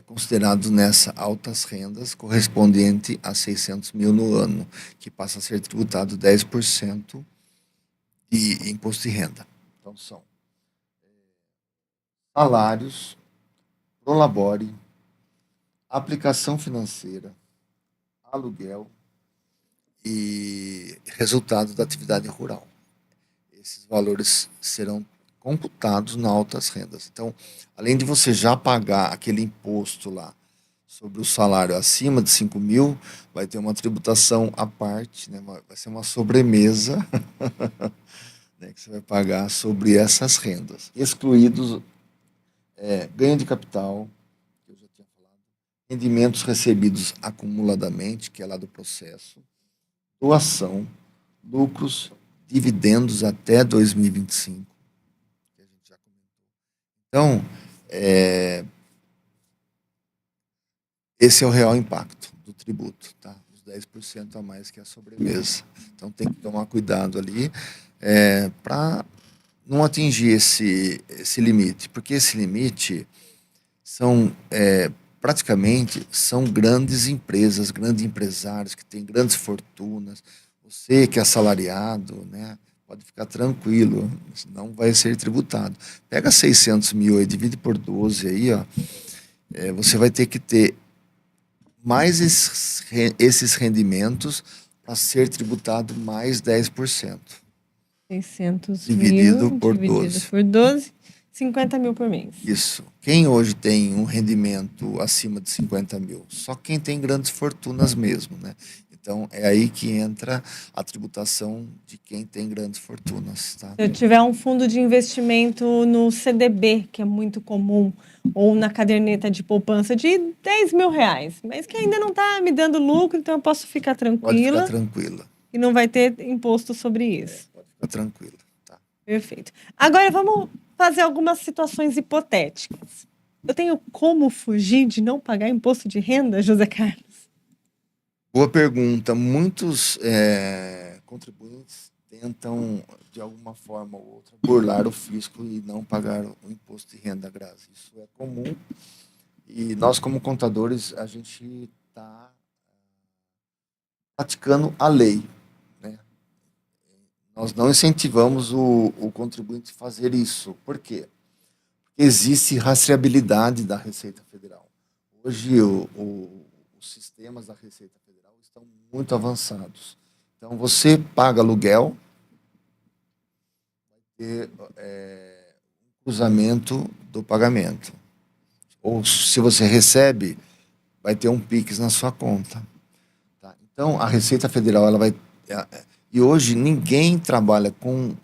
considerados nessa altas rendas, correspondente a 600 mil no ano, que passa a ser tributado 10% de imposto de renda. Então, são salários, prolabore, aplicação financeira, aluguel e resultado da atividade rural. Esses valores serão computados nas altas rendas. Então, além de você já pagar aquele imposto lá sobre o salário acima de 5 mil, vai ter uma tributação à parte, né? Vai ser uma sobremesa né, que você vai pagar sobre essas rendas. Excluídos ganho de capital, que eu já tinha falado, rendimentos recebidos acumuladamente, que é lá do processo, doação, lucros, dividendos até 2025, que a gente já comentou. Então, esse é o real impacto do tributo, tá? Os 10% a mais que a sobremesa. Então, tem que tomar cuidado ali para não atingir esse limite, porque esse limite praticamente são grandes empresas, grandes empresários que têm grandes fortunas. Você que é assalariado, né, pode ficar tranquilo, não vai ser tributado. Pega 600 mil e divide por 12 aí, ó, você vai ter que ter mais esses rendimentos para ser tributado mais 10%. 600 Dividido mil por dividido 12. por 12, 50 mil por mês. Isso. Quem hoje tem um rendimento acima de 50 mil? Só quem tem grandes fortunas mesmo, né? Então, é aí que entra a tributação de quem tem grandes fortunas, tá? Se eu tiver um fundo de investimento no CDB, que é muito comum, ou na caderneta de poupança de 10 mil reais, mas que ainda não está me dando lucro, então eu posso ficar Pode ficar tranquila tranquila. e não vai ter imposto sobre isso. Pode ficar tranquila, tá? Perfeito. Agora vamos fazer algumas situações hipotéticas. Eu tenho como fugir de não pagar imposto de renda, José Carlos? Boa pergunta. Muitos contribuintes tentam, de alguma forma ou outra, burlar o fisco e não pagar o imposto de renda, Grazi. Isso é comum. E nós, como contadores, a gente está praticando a lei, né? Nós não incentivamos o contribuinte a fazer isso. Por quê? Porque existe rastreabilidade da Receita Federal. Hoje, os sistemas da Receita Federal estão muito avançados. Então, você paga aluguel, vai ter um cruzamento do pagamento. Ou, se você recebe, vai ter um PIX na sua conta. Tá? Então, a Receita Federal, ela vai... E hoje, ninguém trabalha com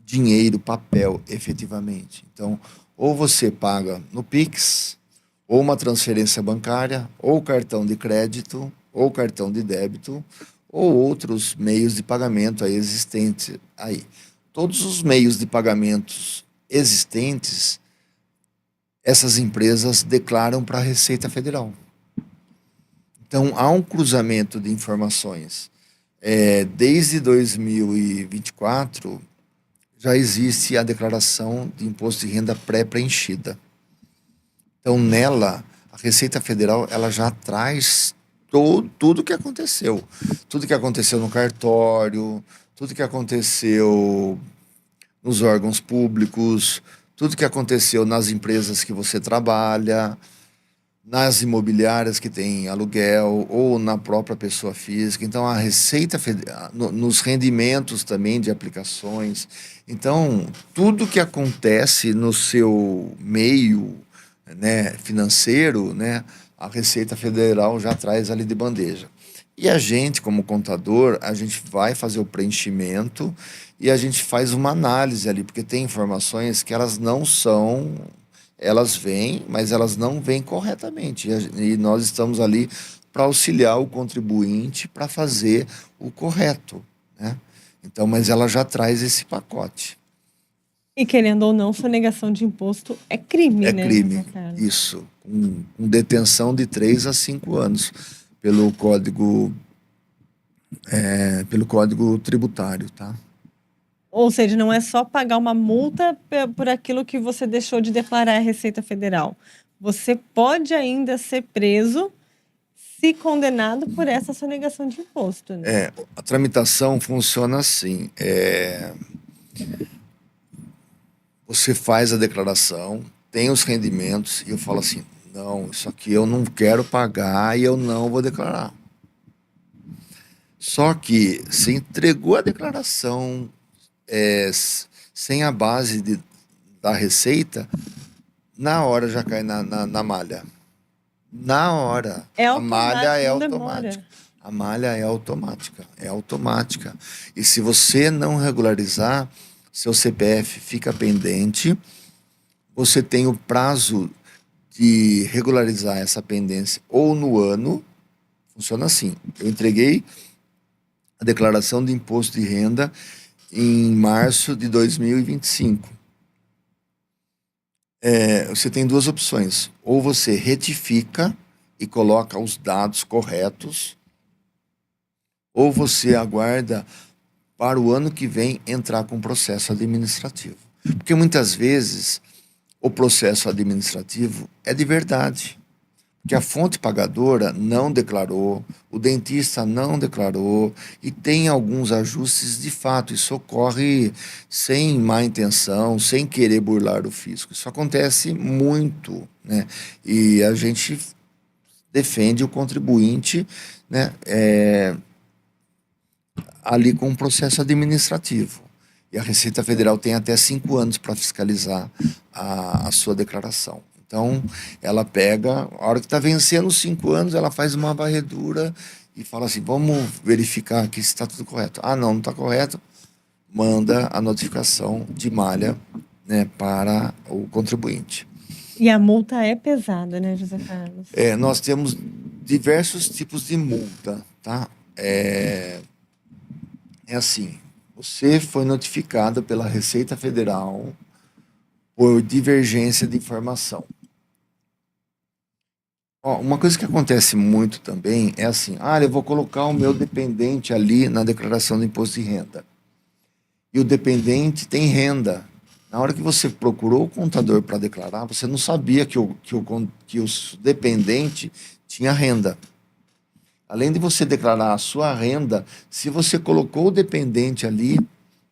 dinheiro, papel, efetivamente. Então, ou você paga no PIX, ou uma transferência bancária, ou cartão de crédito, ou cartão de débito, ou outros meios de pagamento aí existentes aí. Todos os meios de pagamentos existentes, essas empresas declaram para a Receita Federal. Então, há um cruzamento de informações. Desde 2024, já existe a declaração de imposto de renda pré-preenchida. Então, nela, a Receita Federal ela já traz tudo o que aconteceu. Tudo que aconteceu no cartório, tudo que aconteceu nos órgãos públicos, tudo que aconteceu nas empresas que você trabalha, nas imobiliárias que tem aluguel ou na própria pessoa física. Então, a Receita Federal, nos rendimentos também de aplicações. Então, tudo que acontece no seu meio, né, financeiro, né, a Receita Federal já traz ali de bandeja. E a gente, como contador, a gente vai fazer o preenchimento e a gente faz uma análise ali, porque tem informações que elas não são, elas vêm, mas elas não vêm corretamente. E nós estamos ali para auxiliar o contribuinte para fazer o correto, né? Então, mas ela já traz esse pacote. E querendo ou não, sonegação de imposto é crime, É né, crime, José Carlos? isso. Com detenção de 3 a 5 anos pelo pelo Código Tributário, tá? Ou seja, não é só pagar uma multa por aquilo que você deixou de declarar à Receita Federal. Você pode ainda ser preso se condenado por essa sonegação de imposto, né? A tramitação funciona assim. Você faz a declaração, tem os rendimentos, e eu falo assim, não, isso aqui eu não quero pagar e eu não vou declarar. Só que você entregou a declaração sem a base da receita, na hora já cai na malha. Na hora. É A malha automático, é não demora. automática. A malha é automática. É automática. E se você não regularizar, seu CPF fica pendente. Você tem o prazo de regularizar essa pendência ou no ano. Funciona assim. Eu entreguei a declaração de imposto de renda em março de 2025. Você tem duas opções. Ou você retifica e coloca os dados corretos, ou você aguarda para o ano que vem entrar com processo administrativo. Porque muitas vezes o processo administrativo é de verdade. Que a fonte pagadora não declarou, o dentista não declarou, e tem alguns ajustes de fato. Isso ocorre sem má intenção, sem querer burlar o fisco. Isso acontece muito, né? E a gente defende o contribuinte, né, ali com um processo administrativo. E a Receita Federal tem até 5 anos para fiscalizar a sua declaração. Então, ela pega, a hora que está vencendo os 5 anos, ela faz uma varredura e fala assim, vamos verificar aqui se está tudo correto. Ah, não está correto, manda a notificação de malha, né, para o contribuinte. E a multa é pesada, né, José Carlos? Nós temos diversos tipos de multa, tá? É assim, você foi notificado pela Receita Federal por divergência de informação. Uma coisa que acontece muito também é assim, eu vou colocar o meu dependente ali na declaração do imposto de renda. E o dependente tem renda. Na hora que você procurou o contador para declarar, você não sabia que o dependente tinha renda. Além de você declarar a sua renda, se você colocou o dependente ali,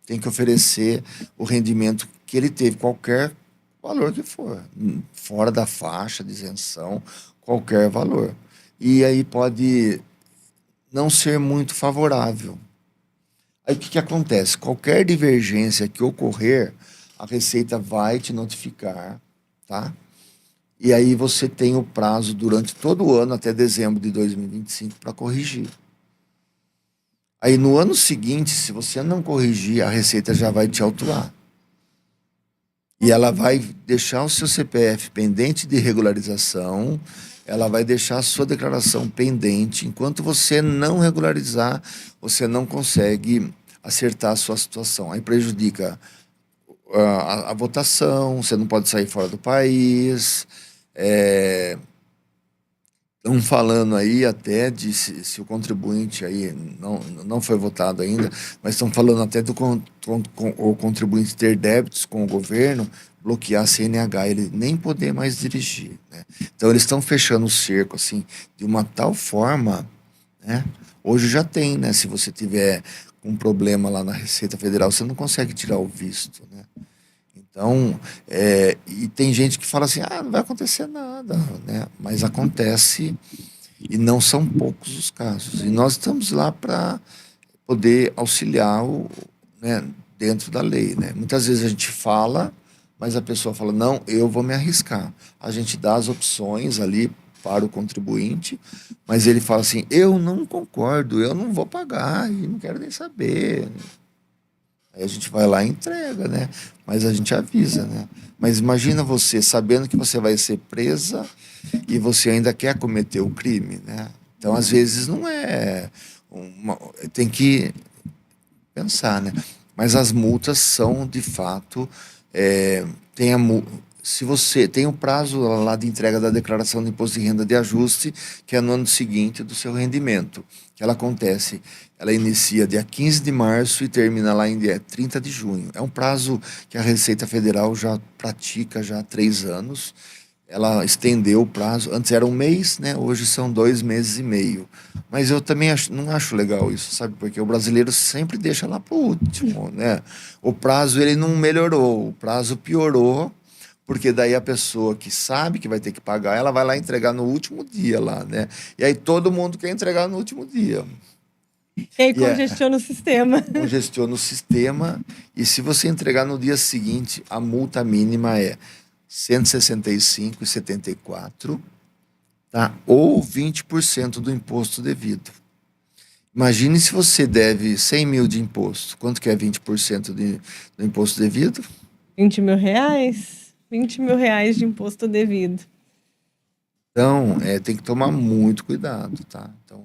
tem que oferecer o rendimento que ele teve, qualquer valor que for, fora da faixa de isenção, qualquer valor. E aí pode não ser muito favorável. Aí o que acontece? Qualquer divergência que ocorrer, a Receita vai te notificar, tá? E aí você tem o prazo durante todo o ano, até dezembro de 2025, para corrigir. Aí no ano seguinte, se você não corrigir, a Receita já vai te autuar. E ela vai deixar o seu CPF pendente de regularização, ela vai deixar a sua declaração pendente. Enquanto você não regularizar, você não consegue acertar a sua situação. Aí prejudica a votação, você não pode sair fora do país. Estão falando aí até de se o contribuinte aí não foi votado ainda, mas estão falando até o contribuinte ter débitos com o governo, bloquear a CNH, ele nem poder mais dirigir, né? Então eles estão fechando o cerco assim de uma tal forma, né? Hoje já tem, né? Se você tiver um problema lá na Receita Federal, você não consegue tirar o visto, né? Então, e tem gente que fala assim, não vai acontecer nada, né? Mas acontece e não são poucos os casos. E nós estamos lá para poder auxiliar né, dentro da lei, né? Muitas vezes a gente fala, mas a pessoa fala, não, eu vou me arriscar. A gente dá as opções ali para o contribuinte, mas ele fala assim, eu não concordo, eu não vou pagar e não quero nem saber. Aí a gente vai lá e entrega, né? Mas a gente avisa, né? Mas imagina você sabendo que você vai ser presa e você ainda quer cometer o crime, né? Então, às vezes, não é... tem que pensar, né? Mas as multas são, de fato... tem se você tem o prazo lá de entrega da declaração de imposto de renda de ajuste, que é no ano seguinte do seu rendimento, que ela inicia dia 15 de março e termina lá em dia 30 de junho. É um prazo que a Receita Federal já pratica já há 3 anos. Ela estendeu o prazo, antes era 1 mês, né? Hoje são 2 meses e meio. Mas eu também não acho legal isso, sabe? Porque o brasileiro sempre deixa lá para o último, né? O prazo ele não melhorou, o prazo piorou, porque daí a pessoa que sabe que vai ter que pagar, ela vai lá entregar no último dia lá, né? E aí todo mundo quer entregar no último dia. E aí congestiona o sistema. Congestiona o sistema, e se você entregar no dia seguinte, a multa mínima é R$ 165,74, tá? Ou 20% do imposto devido. Imagine se você deve 100 mil de imposto. Quanto que é 20% do imposto devido? R$ 20 mil. R$ 20 mil de imposto devido. Então, tem que tomar muito cuidado, tá? Então,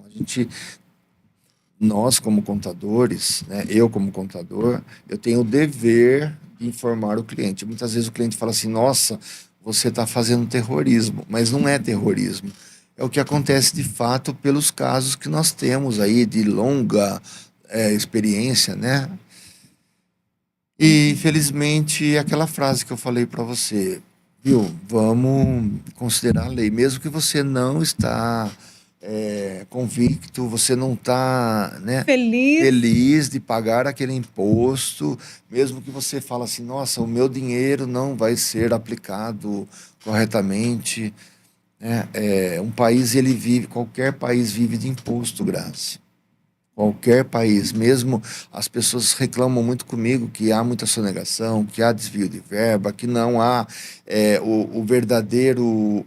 nós como contadores, né, eu como contador, eu tenho o dever de informar o cliente. Muitas vezes o cliente fala assim, nossa, você está fazendo terrorismo, mas não é terrorismo. É o que acontece de fato pelos casos que nós temos aí de longa experiência, né? E, infelizmente, aquela frase que eu falei para você, viu? Vamos considerar a lei. Mesmo que você não está convicto, você não está, né, feliz de pagar aquele imposto, mesmo que você fala assim, nossa, o meu dinheiro não vai ser aplicado corretamente, né? Qualquer país vive de imposto, Grazi. Qualquer país, mesmo as pessoas reclamam muito comigo que há muita sonegação, que há desvio de verba, que não há o verdadeiro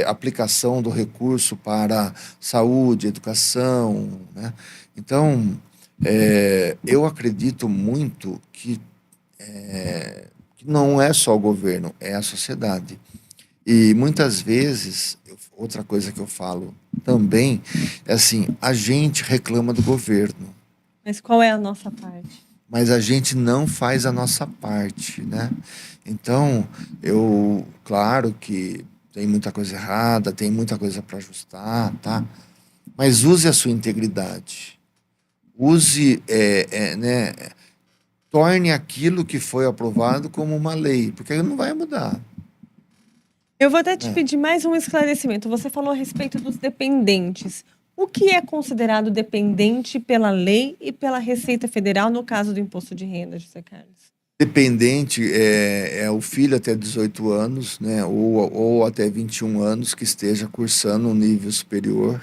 aplicação do recurso para saúde, educação, né? Então, eu acredito muito que não é só o governo, é a sociedade. E muitas vezes, outra coisa que eu falo também é assim, a gente reclama do governo, Mas qual é a nossa parte? mas a gente não faz a nossa parte, né? Então, claro que tem muita coisa errada, tem muita coisa para ajustar, tá? Mas use a sua integridade. Use, né? Torne aquilo que foi aprovado como uma lei, porque não vai mudar. Eu vou até te pedir mais um esclarecimento. Você falou a respeito dos dependentes. O que é considerado dependente pela lei e pela Receita Federal no caso do imposto de renda, José Carlos? Dependente é o filho até 18 anos, né, ou até 21 anos que esteja cursando um nível superior,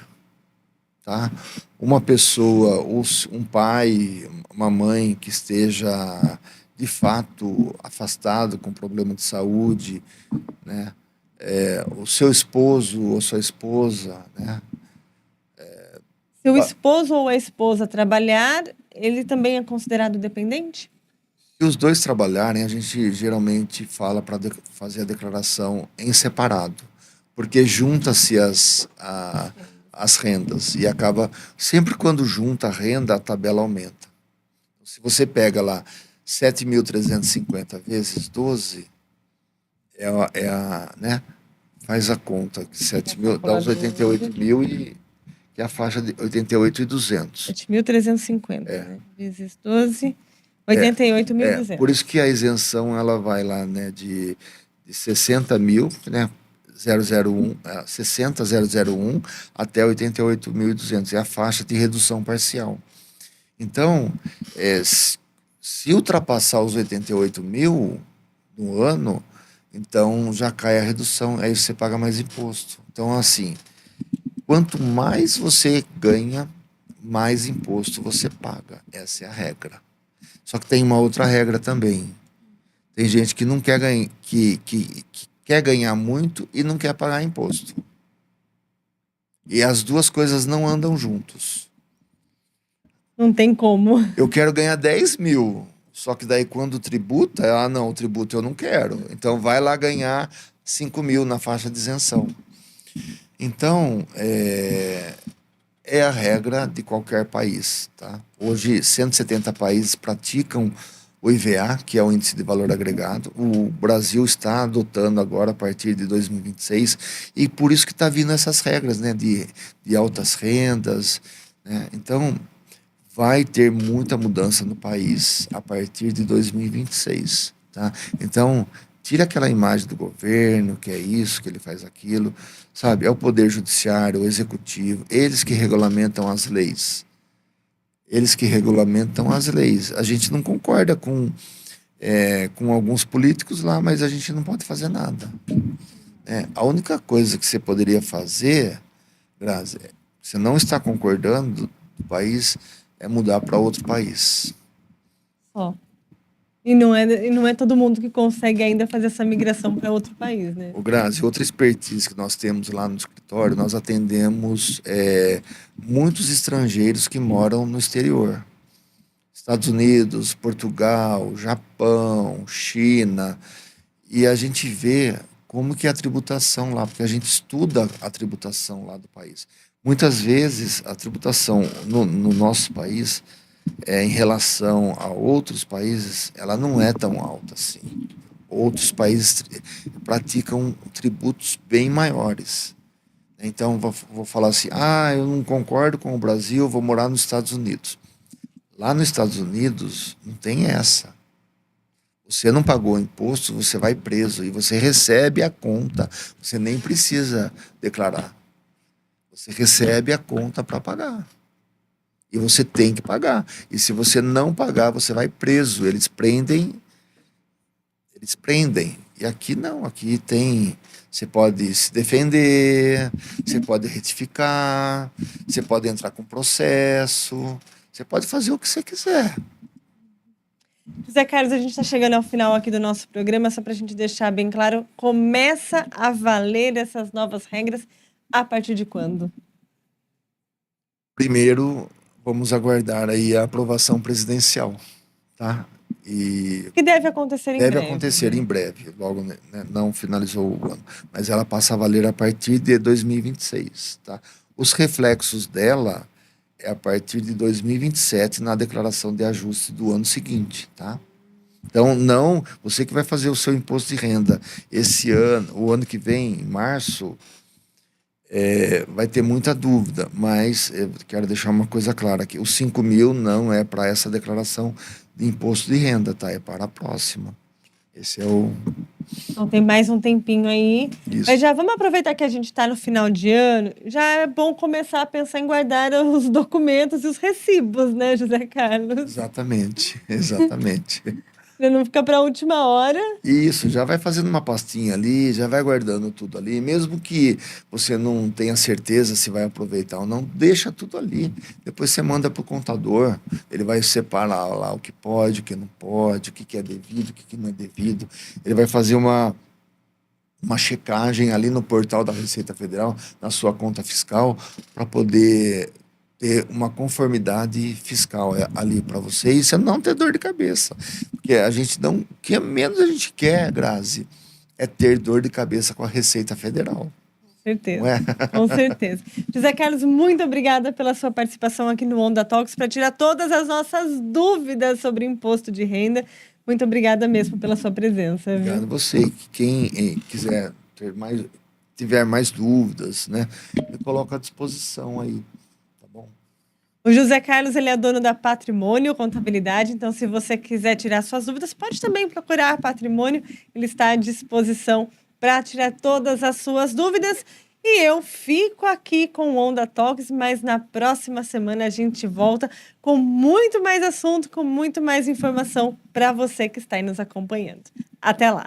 tá? Uma pessoa, um pai, uma mãe que esteja de fato afastado com problema de saúde, né? O seu esposo ou sua esposa, né? Se o esposo ou a esposa trabalhar, ele também é considerado dependente? Se os dois trabalharem, a gente geralmente fala para fazer a declaração em separado, porque junta-se as rendas e acaba... Sempre quando junta a renda, a tabela aumenta. Se você pega lá 7.350 vezes 12, né? Faz a conta, 7 mil dá os 88 mil e que é a faixa de 88.200. 7.350, né? Vezes 12, 88.200. Por isso que a isenção ela vai lá, né, de 60 mil, né, 60.001 até 88.200. É a faixa de redução parcial. Então, se ultrapassar os 88 mil, no ano, então já cai a redução, aí você paga mais imposto. Então, assim, quanto mais você ganha, mais imposto você paga. Essa é a regra. Só que tem uma outra regra também. Tem gente que não quer ganhar, que quer ganhar muito e não quer pagar imposto. E as duas coisas não andam juntos. Não tem como. Eu quero ganhar 10 mil, só que daí quando tributa, não, o tributo eu não quero. Então vai lá ganhar 5 mil na faixa de isenção. Então, é a regra de qualquer país, tá? Hoje, 170 países praticam o IVA, que é o Índice de Valor Agregado. O Brasil está adotando agora a partir de 2026, e por isso que está vindo essas regras, né, de altas rendas, né? Então, vai ter muita mudança no país a partir de 2026, tá? Então, tira aquela imagem do governo, que é isso, que ele faz aquilo, sabe? É o poder judiciário, o executivo, eles que regulamentam as leis. Eles que regulamentam as leis. A gente não concorda com alguns políticos lá, mas a gente não pode fazer nada. A única coisa que você poderia fazer, Grazi, você não está concordando do país, é mudar para outro país. Ó. E não é todo mundo que consegue ainda fazer essa migração para outro país, né? O Grazi, outra expertise que nós temos lá no escritório, nós atendemos muitos estrangeiros que moram no exterior. Estados Unidos, Portugal, Japão, China. E a gente vê como que é a tributação lá, porque a gente estuda a tributação lá do país. Muitas vezes a tributação no nosso país, em relação a outros países, ela não é tão alta assim. Outros países praticam tributos bem maiores. Então, vou falar assim, eu não concordo com o Brasil, vou morar nos Estados Unidos. Lá nos Estados Unidos, não tem essa. Você não pagou imposto, você vai preso e você recebe a conta, você nem precisa declarar. Você recebe a conta para pagar. E você tem que pagar. E se você não pagar, você vai preso. Eles prendem. E aqui não, aqui tem. Você pode se defender, você pode retificar, você pode entrar com processo, você pode fazer o que você quiser. José Carlos, a gente está chegando ao final aqui do nosso programa, só para a gente deixar bem claro, começa a valer essas novas regras a partir de quando? Primeiro, vamos aguardar aí a aprovação presidencial, tá? E que deve acontecer em breve. Deve acontecer em breve, logo, né, não finalizou o ano, mas ela passa a valer a partir de 2026, tá? Os reflexos dela é a partir de 2027 na declaração de ajuste do ano seguinte, tá? Então, não, você que vai fazer o seu imposto de renda esse ano, o ano que vem, em março, vai ter muita dúvida, mas eu quero deixar uma coisa clara aqui, os 5 mil não é para essa declaração de imposto de renda, tá? É para a próxima. Esse é o... Então tem mais um tempinho aí. Isso. Mas já vamos aproveitar que a gente está no final de ano, já é bom começar a pensar em guardar os documentos e os recibos, né, José Carlos? Exatamente. Para não ficar para a última hora. Isso, já vai fazendo uma pastinha ali, já vai guardando tudo ali, mesmo que você não tenha certeza se vai aproveitar ou não, deixa tudo ali. Depois você manda para o contador, ele vai separar lá o que pode, o que não pode, o que é devido, o que não é devido. Ele vai fazer uma checagem ali no portal da Receita Federal, na sua conta fiscal, para poder ter uma conformidade fiscal ali para você e você não ter dor de cabeça. Porque a gente não... O que menos a gente quer, Grazi, é ter dor de cabeça com a Receita Federal. Com certeza. Não é? Com certeza. José Carlos, muito obrigada pela sua participação aqui no Onda Talks para tirar todas as nossas dúvidas sobre imposto de renda. Muito obrigada mesmo pela sua presença. Obrigado a você. Quem quiser tiver mais dúvidas, né, eu coloco à disposição aí. O José Carlos, ele é dono da Patrimônio Contabilidade, então se você quiser tirar suas dúvidas, pode também procurar Patrimônio, ele está à disposição para tirar todas as suas dúvidas. E eu fico aqui com o Onda Talks, mas na próxima semana a gente volta com muito mais assunto, com muito mais informação para você que está aí nos acompanhando. Até lá!